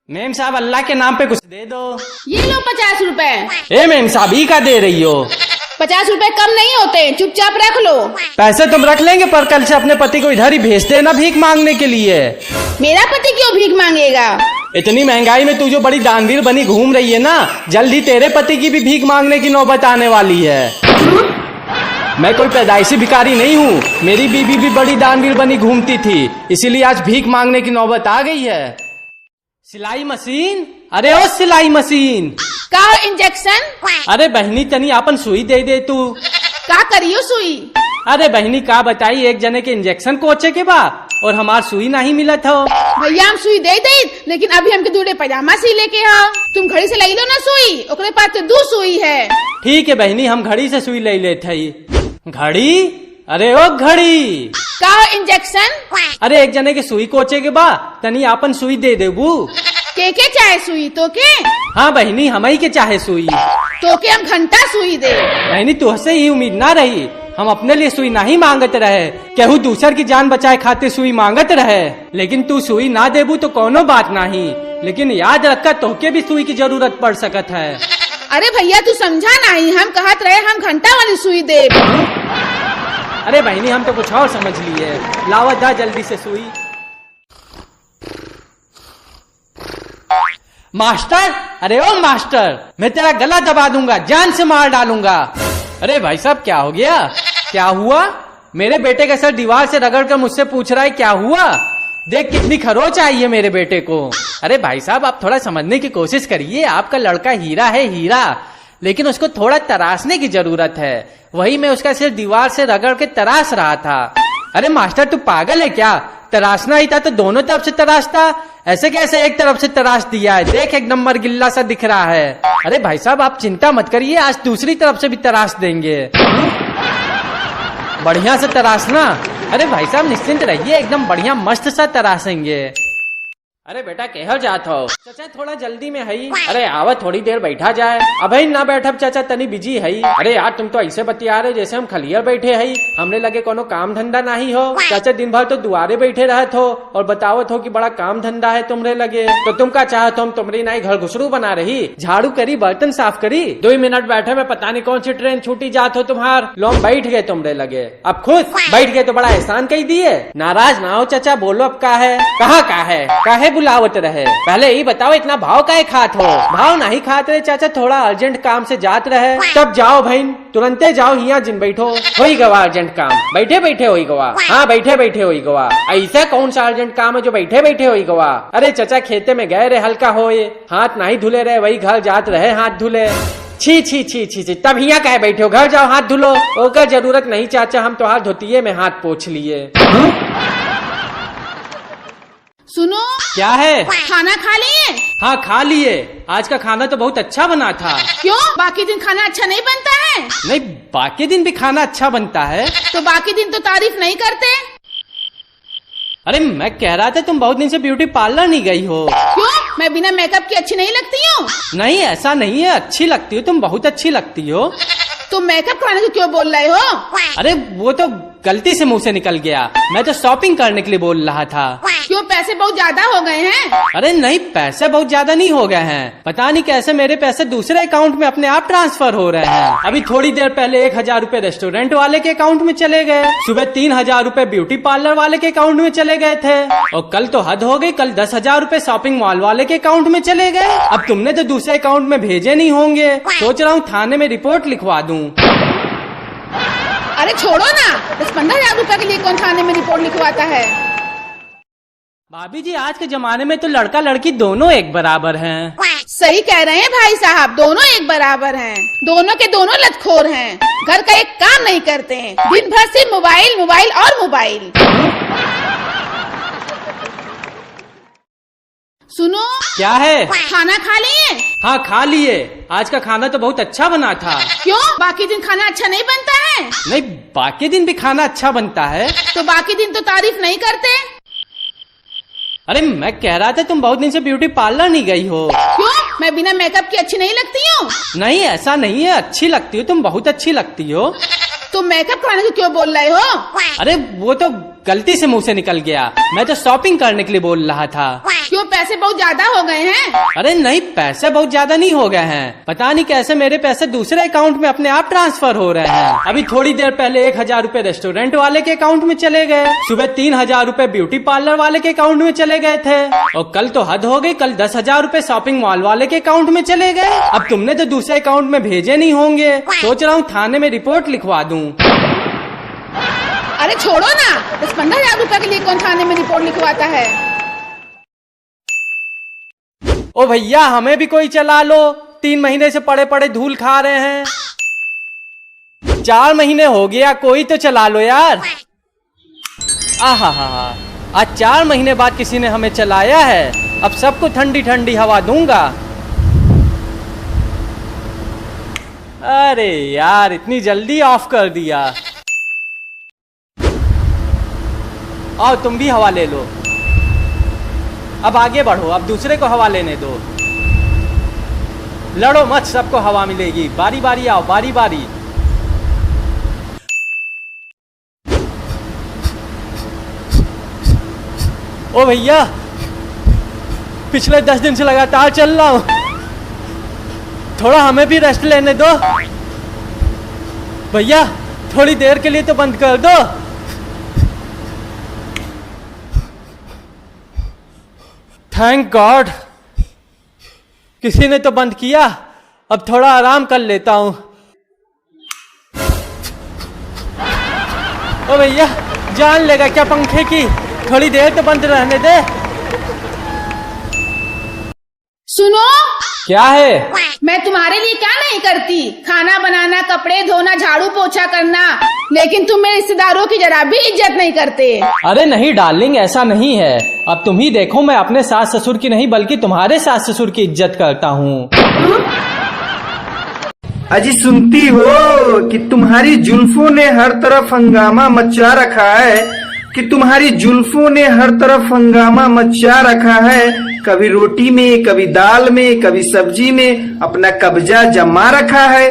Ma'am साहब अल्लाह के नाम पे कुछ दे दो। ये लो 50 रुपए। ए मेम साहब ही का दे रही हो? 50 रुपए कम नहीं होते, चुपचाप रख लो। पैसे तुम रख लेंगे पर कल से अपने पति को इधर ही भेज देना भीख मांगने के लिए। मेरा पति क्यों भीख मांगेगा? इतनी महंगाई में तू जो बड़ी दानवीर बनी घूम रही है ना, जल्दी तेरे पति की भी भीख मांगने की नौबत आने वाली है। मैं कोई पैदाइशी भिखारी नहीं हूँ, मेरी बीबी भी बड़ी दानवीर बनी घूमती थी, इसीलिए आज भीख मांगने की नौबत आ गई है। सिलाई मशीन? अरे ओ सिलाई मशीन का इंजेक्शन? अरे बहनी तनी आपन सुई दे दे तू। का करियो सुई? अरे बहनी का बताई, एक जने के इंजेक्शन कोचे के बा और हमार सुई नहीं मिलत हो। भैया हम सुई दे दे, लेकिन अभी हमके दूल्हे पैजामा सी लेके आओ। तुम घड़ी से लाई लो ना सुई, ओकरे पास तो 2 सुई है। ठीक है बहनी, हम घड़ी से सुई ले लेते ही। घड़ी? अरे ओ घड़ी का इंजेक्शन? अरे एक जने के सुई कोचे के बा, तनी आपन सुई दे देबू। के चाहे सुई तो के? हाँ बहनी हम ही के चाहे सुई तो के हम घंटा सुई दे। बहनी तुहसे ही उम्मीद ना रही, हम अपने लिए सुई नहीं मांगत रहे, केहू दूसर की जान बचाए खातिर सुई मांगत रहे, लेकिन तू सुई ना देबू तो कोनो बात नहीं, लेकिन याद रखा तोहके भी सुई की जरूरत पड़ सकत है। अरे भैया तू समझा नहीं, हम कहत रहे हम घंटा वाली सुई दे। अरे बहनी हम तो कुछ और समझ लिए, लावा जा जल्दी से सुई। मास्टर? अरे ओ मास्टर, मैं तेरा गला दबा दूंगा, जान से मार डालूंगा। अरे भाई साहब क्या हो गया? क्या हुआ? मेरे बेटे का सर दीवार से रगड़ कर मुझसे पूछ रहा है क्या हुआ? देख कितनी खरोच आई है मेरे बेटे को। अरे भाई साहब आप थोड़ा समझने की कोशिश करिए, आपका लड़का हीरा है हीरा, लेकिन उसको थोड़ा तराशने की जरूरत है। वही मैं उसका सिर दीवार से रगड़ के तराश रहा था। अरे मास्टर तू पागल है क्या? तराशना ही था तो दोनों तरफ से तराशता, ऐसे कैसे एक तरफ से तराश दिया है? देख एक नंबर गिल्ला सा दिख रहा है। अरे भाई साहब आप चिंता मत करिए, आज दूसरी तरफ से भी तराश देंगे, बढ़िया से तराशना। अरे भाई साहब निश्चिंत रहिए, एकदम बढ़िया मस्त सा तराशेंगे। अरे बेटा कहल जात हो? चाचा थोड़ा जल्दी में है। अरे आवा थोड़ी देर बैठा जाए। अभी ना बैठब चाचा, तनी बिजी है। अरे यार तुम तो ऐसे बतिया रहे जैसे हम खलियर बैठे है, हमने लगे कोनो काम धंधा नहीं हो। चाचा दिन भर तो दुआरे बैठे रहत हो और बतावत हो कि बड़ा काम धंधा है तुमरे लगे, तो तुम क्या चाहत हो? हम तुमरी नहीं घर घुसरू बना रही, झाड़ू करी बर्तन साफ करी, 2 मिनट बैठे में पता नहीं कौन सी ट्रेन छूटी जात हो तुम्हार, लोग बैठ गए तुमरे लगे। अब खुद बैठ गए तो बड़ा एहसान कही दिए। नाराज ना हो चाचा, बोलो अब का है? कहाँ का है? काहे बुलावत रहे? पहले ही बताओ इतना भाव काहे खात हो? भाव नहीं खाते रहे चाचा, थोड़ा अर्जेंट काम से जात रहे। तब जाओ भाई, तुरंते जाओ, यहाँ जिन बैठो, होई गवा अर्जेंट काम, बैठे बैठे होई गवा। हाँ बैठे बैठे होई गवा। ऐसा कौन सा अर्जेंट काम है जो बैठे बैठे होई गवा? अरे चाचा खेते में गए रहे, हल्का होए, हाथ नहीं धुले रहे, वही घर जात रहे हाथ धुले। छी छी छी छी छी, तब यहाँ कहे बैठे हो? घर जाओ हाथ धुलो। ओकर जरूरत नहीं चाचा, हम तो हाथ धोतिये में हाथ पोंछ लिए। सुनो क्या है? खाना खा लिए? हाँ खा लिए, आज का खाना तो बहुत अच्छा बना था। क्यों बाकी दिन खाना अच्छा नहीं बनता है? नहीं बाकी दिन भी खाना अच्छा बनता है। तो बाकी दिन तो तारीफ नहीं करते? अरे मैं कह रहा था तुम बहुत दिन से ब्यूटी पार्लर नहीं गई हो। क्यों मैं बिना मेकअप की अच्छी नहीं लगती हूँ? नहीं ऐसा नहीं है, अच्छी लगती हो तुम, बहुत अच्छी लगती हो। तुम मेकअप कराने को क्यों बोल रहे हो? अरे वो तो गलती से मुंह से निकल गया, मैं तो शॉपिंग करने के लिए बोल रहा था। क्यों पैसे बहुत ज्यादा हो गए हैं? अरे नहीं पैसे बहुत ज्यादा नहीं हो गए हैं, पता नहीं कैसे मेरे पैसे दूसरे अकाउंट में अपने आप ट्रांसफर हो रहे हैं। अभी थोड़ी देर पहले 1000 रूपए रेस्टोरेंट वाले के अकाउंट में चले गए, सुबह 3000 रूपए ब्यूटी पार्लर वाले के अकाउंट में चले गए थे, और कल तो हद हो गई, कल 10,000 रूपए शॉपिंग मॉल वाले के अकाउंट में चले गए। अब तुमने तो दूसरे अकाउंट में भेजे नहीं होंगे, सोच रहा हूँ थाने में रिपोर्ट लिखवा दूँ। अरे छोड़ो ना, 10-15 हजार रूपए के लिए कौन थाने में रिपोर्ट लिखवाता है? भाभी जी आज के जमाने में तो लड़का लड़की दोनों एक बराबर हैं। सही कह रहे हैं भाई साहब, दोनों एक बराबर हैं, दोनों के दोनों लतखोर हैं, घर का एक काम नहीं करते हैं, दिन भर सिर्फ मोबाइल मोबाइल और मोबाइल। सुनो क्या है? खाना खा लिए? हाँ खा लिए, आज का खाना तो बहुत अच्छा बना था। क्यों बाकी दिन खाना अच्छा नहीं बनता है? नहीं बाकी दिन भी खाना अच्छा बनता है। तो बाकी दिन तो तारीफ नहीं करते? अरे मैं कह रहा था तुम बहुत दिन से ब्यूटी पार्लर नहीं गई हो। क्यों मैं बिना मेकअप की अच्छी नहीं लगती हूँ? नहीं ऐसा नहीं है, अच्छी लगती हो तुम, बहुत अच्छी लगती हो। तुम मेकअप कराने को क्यों बोल रहे हो? अरे वो तो गलती से मुंह से निकल गया, मैं तो शॉपिंग करने के लिए बोल रहा था। क्यों, पैसे बहुत ज्यादा हो गए हैं? अरे नहीं, पैसे बहुत ज्यादा नहीं हो गए हैं। पता नहीं कैसे मेरे पैसे दूसरे अकाउंट में अपने आप ट्रांसफर हो रहे हैं। अभी थोड़ी देर पहले 1000 रूपए रेस्टोरेंट वाले के अकाउंट में चले गए, सुबह 3000 रूपए ब्यूटी पार्लर वाले के अकाउंट में चले गए थे, और कल तो हद हो गई, कल 10,000 रूपए शॉपिंग मॉल वाले के अकाउंट में चले गए। अब तुमने तो दूसरे अकाउंट में भेजे नहीं होंगे, सोच रहा हूँ थाने में रिपोर्ट लिखवा दूँ। अरे छोड़ो ना, 10-15 हजार रुपए के लिए कौन थाने में रिपोर्ट लिखवाता है? ओ भैया, हमें भी कोई चला लो, 3 महीने से पड़े पड़े धूल खा रहे हैं। 4 महीने हो गया, कोई तो चला लो यार। आहा हा, आज 4 महीने बाद किसी ने हमें चलाया है। अब सबको ठंडी ठंडी हवा दूंगा। अरे यार, इतनी जल्दी ऑफ कर दिया। आओ तुम भी हवा ले लो। अब आगे बढ़ो, अब दूसरे को हवा लेने दो। लड़ो मत, सबको हवा मिलेगी। बारी बारी आओ, बारी बारी। ओ भैया, पिछले 10 दिन से लगातार चल रहा हूं, थोड़ा हमें भी रेस्ट लेने दो। भैया थोड़ी देर के लिए तो बंद कर दो। थैंक गॉड, किसी ने तो बंद किया। अब थोड़ा आराम कर लेता हूं। ओ भैया, जान लेगा क्या पंखे की? थोड़ी देर तो बंद रहने दे। सुनो, क्या है? मैं तुम्हारे लिए क्या नहीं करती, खाना बनाना, कपड़े धोना, झाड़ू पोछा करना, लेकिन तुम मेरे रिश्तेदारों की जरा भी इज्जत नहीं करते। अरे नहीं डार्लिंग, ऐसा नहीं है। अब तुम ही देखो, मैं अपने सास ससुर की नहीं बल्कि तुम्हारे सास ससुर की इज्जत करता हूँ। अजी सुनती हो कि तुम्हारी जुल्फों ने हर तरफ हंगामा मचा रखा है, कि तुम्हारी जुल्फों ने हर तरफ हंगामा मचा रखा है। कभी रोटी में, कभी दाल में, कभी सब्जी में अपना कब्जा जमा रखा है।